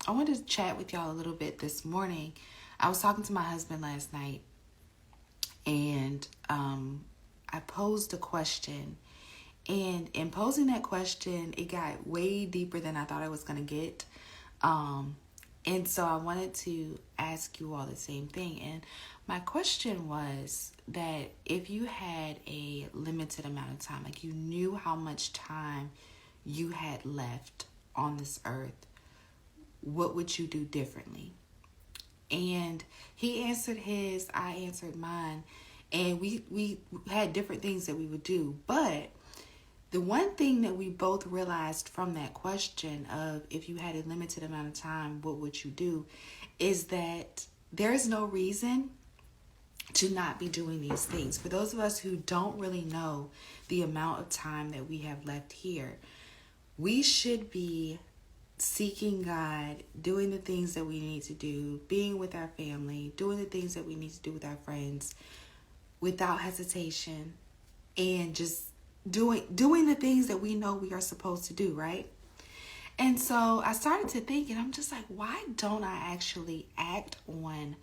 I wanted to chat with y'all a little bit this morning. I was talking to my husband last night, and I posed a question. And in posing that question, it got way deeper than I thought it was going to get. And so I wanted to ask you all the same thing. And my question was that if you had a limited amount of time, like you knew how much time you had left on this earth, what would you do differently? And he answered his, I answered mine, and we had different things that we would do. But the one thing that we both realized from that question of if you had a limited amount of time, what would you do, is that there is no reason to not be doing these things. For those of us who don't really know the amount of time that we have left here, we should be seeking God, doing the things that we need to do, being with our family, doing the things that we need to do with our friends without hesitation, and just doing the things that we know we are supposed to do, right? And so I started to think, and I'm just like, why don't I actually act on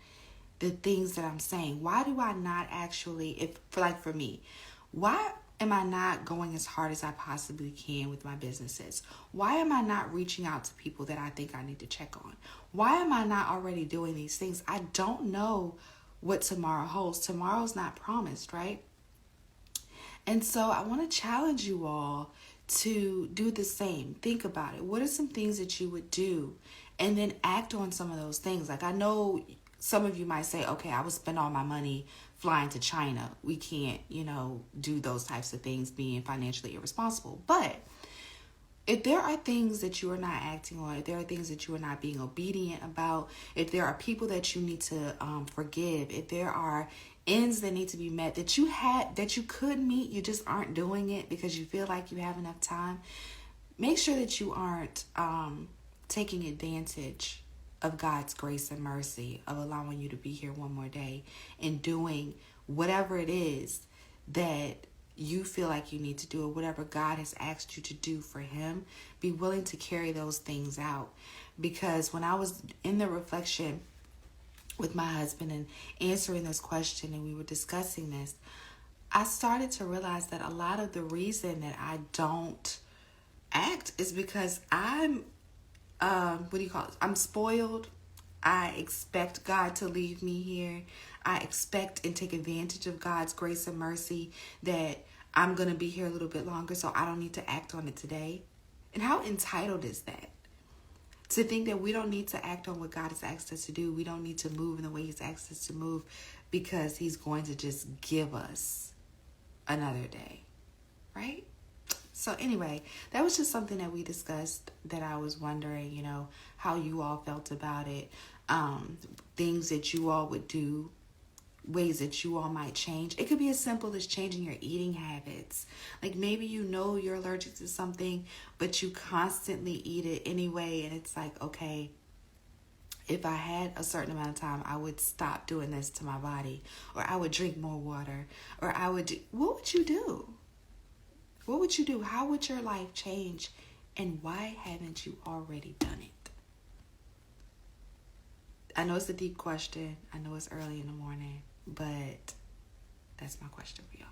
the things that I'm saying? Why do I not actually, for me, why am I not going as hard as I possibly can with my businesses? Why am I not reaching out to people that I think I need to check on? Why am I not already doing these things? I don't know what tomorrow holds. Tomorrow's not promised, right? And so I want to challenge you all to do the same. Think about it. What are some things that you would do? And then act on some of those things. Like, I know some of you might say, okay, I would spend all my money flying to China. We can't, do those types of things, being financially irresponsible. But if there are things that you are not acting on, if there are things that you are not being obedient about, if there are people that you need to forgive, if there are ends that need to be met that you could meet, you just aren't doing it because you feel like you have enough time, make sure that you aren't taking advantage of God's grace and mercy of allowing you to be here one more day and doing whatever it is that you feel like you need to do, or whatever God has asked you to do for Him. Be willing to carry those things out. Because when I was in the reflection with my husband and answering this question, and we were discussing this, I started to realize that a lot of the reason that I don't act is because I'm I'm spoiled. I expect God to leave me here. I expect and take advantage of God's grace and mercy that I'm going to be here a little bit longer, so I don't need to act on it today. And how entitled is that? To think that we don't need to act on what God has asked us to do. We don't need to move in the way He's asked us to move because He's going to just give us another day, right? So anyway, that was just something that we discussed that I was wondering, how you all felt about it. Things that you all would do, ways that you all might change. It could be as simple as changing your eating habits. Like maybe you're allergic to something, but you constantly eat it anyway. And it's like, okay, if I had a certain amount of time, I would stop doing this to my body, or I would drink more water, or what would you do? What would you do? How would your life change? And why haven't you already done it? I know it's a deep question. I know it's early in the morning, but that's my question for y'all.